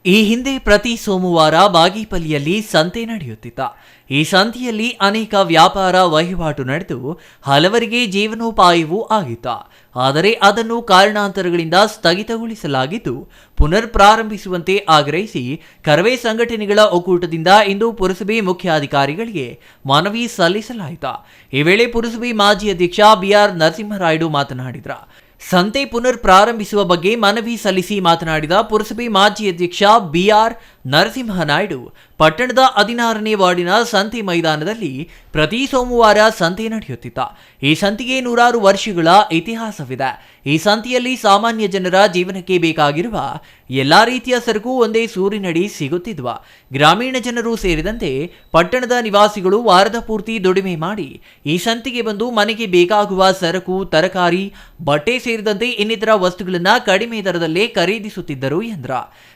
ಈ ಹಿಂದೆ ಪ್ರತಿ ಸೋಮವಾರ ಬಾಗೇಪಲ್ಲಿಯಲ್ಲಿ ಸಂತೆ ನಡೆಯುತ್ತಿತ್ತ. ಈ ಸಂತೆಯಲ್ಲಿ ಅನೇಕ ವ್ಯಾಪಾರ ವಹಿವಾಟು ನಡೆದು ಹಲವರಿಗೆ ಜೀವನೋಪಾಯವೂ ಆಗಿತ್ತ. ಆದರೆ ಅದನ್ನು ಕಾರಣಾಂತರಗಳಿಂದ ಸ್ಥಗಿತಗೊಳಿಸಲಾಗಿದ್ದು, ಪುನರ್ ಪ್ರಾರಂಭಿಸುವಂತೆ ಆಗ್ರಹಿಸಿ ಕರವೇ ಸಂಘಟನೆಗಳ ಒಕ್ಕೂಟದಿಂದ ಇಂದು ಪುರಸಭೆ ಮುಖ್ಯಾಧಿಕಾರಿಗಳಿಗೆ ಮನವಿ ಸಲ್ಲಿಸಲಾಯಿತು. ಈ ವೇಳೆ ಪುರಸಭೆ ಮಾಜಿ ಅಧ್ಯಕ್ಷ ಬಿಆರ್ ನರಸಿಂಹರಾಯುಡು ಮಾತನಾಡಿದರು. ಸಂತೆ ಪುನರ್ ಪ್ರಾರಂಭಿಸುವ ಬಗ್ಗೆ ಮನವಿ ಸಲ್ಲಿಸಿ ಮಾತನಾಡಿದ ಪುರಸಭೆ ಮಾಜಿ ಅಧ್ಯಕ್ಷ ಬಿಆರ್ ನರಸಿಂಹನಾಯ್ಡು, ಪಟ್ಟಣದ 16ನೇ ವಾರ್ಡಿನ ಸಂತೆ ಮೈದಾನದಲ್ಲಿ ಪ್ರತಿ ಸೋಮವಾರ ಸಂತೆ ನಡೆಯುತ್ತಿತ್ತ. ಈ ಸಂತೆಗೆ ನೂರಾರು ವರ್ಷಗಳ ಇತಿಹಾಸವಿದೆ. ಈ ಸಂತೆಯಲ್ಲಿ ಸಾಮಾನ್ಯ ಜನರ ಜೀವನಕ್ಕೆ ಬೇಕಾಗಿರುವ ಎಲ್ಲಾ ರೀತಿಯ ಸರಕು ಒಂದೇ ಸೂರಿನಡಿ ಸಿಗುತ್ತಿದ್ವ. ಗ್ರಾಮೀಣ ಜನರು ಸೇರಿದಂತೆ ಪಟ್ಟಣದ ನಿವಾಸಿಗಳು ವಾರದ ಪೂರ್ತಿ ದುಡಿಮೆ ಮಾಡಿ ಈ ಸಂತೆಗೆ ಬಂದು ಮನೆಗೆ ಬೇಕಾಗುವ ಸರಕು, ತರಕಾರಿ, ಬಟ್ಟೆ ಸೇರಿದಂತೆ ಇನ್ನಿತರ ವಸ್ತುಗಳನ್ನು ಕಡಿಮೆ ದರದಲ್ಲೇ ಖರೀದಿಸುತ್ತಿದ್ದರು ಎಂದ್ರ.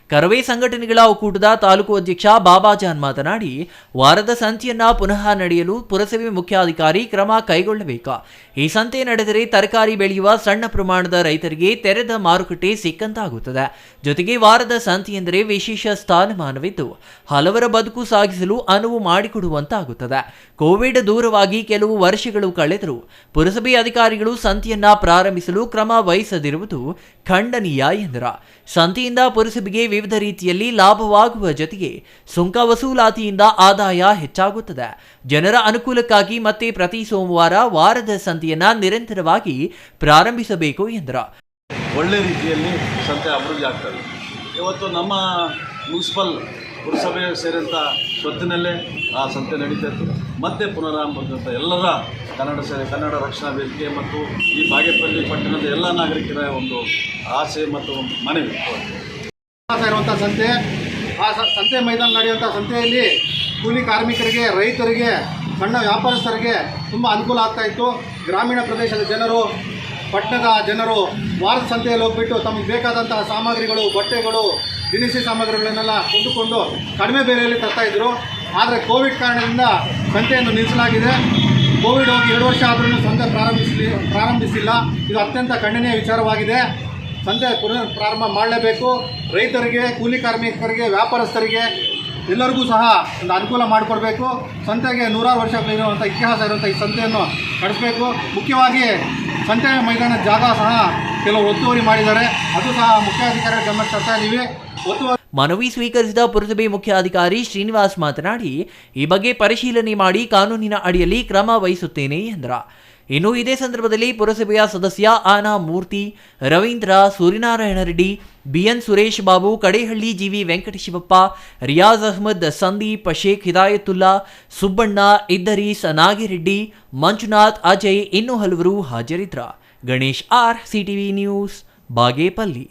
ಕರವೇ ಸಂಘಟನೆಗಳ ಒಕ್ಕೂಟದ ತಾಲೂಕು ಅಧ್ಯಕ್ಷ ಬಾಬಾಜಾನ್ ಮಾತನಾಡಿ, ವಾರದ ಸಂತೆಯನ್ನ ಪುನಃ ನಡೆಯಲು ಪುರಸಭೆ ಮುಖ್ಯಾಧಿಕಾರಿ ಕ್ರಮ ಕೈಗೊಳ್ಳಬೇಕು. ಈ ಸಂತೆ ನಡೆದರೆ ತರಕಾರಿ ಬೆಳೆಯುವ ಸಣ್ಣ ಪ್ರಮಾಣದ ರೈತರಿಗೆ ತೆರೆದ ಮಾರುಕಟ್ಟೆ ಸಿಕ್ಕಂತಾಗುತ್ತದೆ. ಜೊತೆಗೆ ವಾರದ ಸಂತೆ ಎಂದರೆ ವಿಶೇಷ ಸ್ಥಾನಮಾನವಿದ್ದು ಹಲವರ ಬದುಕು ಸಾಗಿಸಲು ಅನುವು ಮಾಡಿಕೊಡುವಂತಾಗುತ್ತದೆ. ಕೋವಿಡ್ ದೂರವಾಗಿ ಕೆಲವು ವರ್ಷಗಳು ಕಳೆದರೂ ಪುರಸಭೆ ಅಧಿಕಾರಿಗಳು ಸಂತೆಯನ್ನ ಪ್ರಾರಂಭಿಸಲು ಕ್ರಮ ವಹಿಸದಿರುವುದು ಖಂಡನೀಯ ಎಂದರು. ಸಂತೆಯಿಂದ ಪುರಸಭೆಗೆ ವಿವಿಧ ರೀತಿಯಲ್ಲಿ ಲಾಭವಾಗುವ ಜೊತೆಗೆ ಸುಂಕ ವಸೂಲಾತಿಯಿಂದ ಆದಾಯ ಹೆಚ್ಚಾಗುತ್ತದೆ. ಜನರ ಅನುಕೂಲಕ್ಕಾಗಿ ಮತ್ತೆ ಪ್ರತಿ ಸೋಮವಾರ ವಾರದ ಸಂತೆಯನ್ನ ನಿರಂತರವಾಗಿ ಪ್ರಾರಂಭಿಸಬೇಕು ಎಂದರು. ಒಳ್ಳೆ ರೀತಿಯಲ್ಲಿ ಸಂತೆ ಅಭಿವೃದ್ಧಿ ಆಗ್ತದೆ. ಇವತ್ತು ನಮ್ಮ ಮುನ್ಸಿಪಲ್ ಪುರಸಭೆ ಸೇರಿದಂಥ ಸ್ವತ್ತಿನಲ್ಲೇ ಆ ಸಂತೆ ನಡೀತಾ ಇತ್ತು. ಮತ್ತೆ ಪುನರಾರಂಭದಂಥ ಎಲ್ಲರ ಕನ್ನಡ ರಕ್ಷಣಾ ವೇದಿಕೆ ಮತ್ತು ಈ ಬಾಗೇಪಲ್ಲಿ ಪಟ್ಟಣದ ಎಲ್ಲ ನಾಗರಿಕರ ಒಂದು ಆಸೆ ಮತ್ತು ಮನವಿ ಇರುವಂಥ ಸಂತೆ. ಆ ಸಂತೆ ಮೈದಾನ ನಡೆಯುವಂಥ ಸಂತೆಯಲ್ಲಿ ಕೂಲಿ ಕಾರ್ಮಿಕರಿಗೆ, ರೈತರಿಗೆ, ಸಣ್ಣ ವ್ಯಾಪಾರಸ್ಥರಿಗೆ ತುಂಬ ಅನುಕೂಲ ಆಗ್ತಾಯಿತ್ತು. ಗ್ರಾಮೀಣ ಪ್ರದೇಶದ ಜನರು, ಪಟ್ಟಣದ ಜನರು ವಾರದ ಸಂತೆಯಲ್ಲಿ ಹೋಗ್ಬಿಟ್ಟು ತಮಗೆ ಬೇಕಾದಂತಹ ಸಾಮಗ್ರಿಗಳು, ಬಟ್ಟೆಗಳು, ದಿನಸಿ ಸಾಮಗ್ರಿಗಳನ್ನೆಲ್ಲ ಕೊಂಡುಕೊಂಡು ಕಡಿಮೆ ಬೆಲೆಯಲ್ಲಿ ತರ್ತಾಯಿದ್ರು. ಆದರೆ ಕೋವಿಡ್ ಕಾರಣದಿಂದ ಸಂತೆಯನ್ನು ನಿಲ್ಲಿಸಲಾಗಿದೆ. ಕೋವಿಡ್ ಹೋಗಿ 2 ವರ್ಷ ಆದ್ರೂ ಸಂತೆ ಪ್ರಾರಂಭಿಸಿಲ್ಲ. ಇದು ಅತ್ಯಂತ ಖಂಡನೀಯ ವಿಚಾರವಾಗಿದೆ. ಸಂತೆ ಪುನರ್ ಪ್ರಾರಂಭ ಮಾಡಲೇಬೇಕು. ರೈತರಿಗೆ, ಕೂಲಿ ಕಾರ್ಮಿಕರಿಗೆ, ವ್ಯಾಪಾರಸ್ಥರಿಗೆ ಎಲ್ಲರಿಗೂ ಸಹ ಒಂದು ಅನುಕೂಲ ಮಾಡಿಕೊಡ್ಬೇಕು. ಸಂತೆಗೆ ನೂರಾರು ವರ್ಷಗಳಿರುವಂಥ ಇತಿಹಾಸ ಇರುವಂಥ ಈ ಸಂತೆಯನ್ನು ನಡೆಸಬೇಕು. ಮುಖ್ಯವಾಗಿ ಸಂತೆ ಮೈದಾನದ ಜಾಗ ಸಹ ಕೆಲವರು ಒತ್ತುವರಿ ಮಾಡಿದ್ದಾರೆ. ಅದು ಸಹ ಮುಖ್ಯಾಧಿಕಾರಿಗಳ ಗಮನಕ್ಕೆ ತರ್ತಾ ಇದ್ದೀವಿ. ಮನವಿ ಸ್ವೀಕರಿಸಿದ ಪುರಸಭೆ ಮುಖ್ಯಾಧಿಕಾರಿ ಶ್ರೀನಿವಾಸ್ ಮಾತನಾಡಿ, ಈ ಬಗ್ಗೆ ಪರಿಶೀಲನೆ ಮಾಡಿ ಕಾನೂನಿನ ಅಡಿಯಲ್ಲಿ ಕ್ರಮ ವಹಿಸುತ್ತೇನೆ ಎಂದರು. ಇನ್ನು ಇದೇ ಸಂದರ್ಭದಲ್ಲಿ ಪುರಸಭೆಯ ಸದಸ್ಯ ಆನಾ ಮೂರ್ತಿ, ರವೀಂದ್ರ, ಸೂರ್ಯನಾರಾಯಣ ರೆಡ್ಡಿ, ಬಿಎನ್ ಸುರೇಶ್ ಬಾಬು, ಕಡೇಹಳ್ಳಿ ಜಿವಿ ವೆಂಕಟಶಿವಪ್ಪ, ರಿಯಾಜ್ ಅಹ್ಮದ್, ಸಂದೀಪ್, ಶೇಖ್ ಹಿದಾಯತುಲ್ಲಾ, ಸುಬ್ಬಣ್ಣ, ಇದ್ದರೀಸ್, ನಾಗಿರೆಡ್ಡಿ, ಮಂಜುನಾಥ್, ಅಜಯ್ ಇನ್ನೂ ಹಲವರು ಹಾಜರಿದ್ದರು. Ganesh R, CTV news, Bagepalli.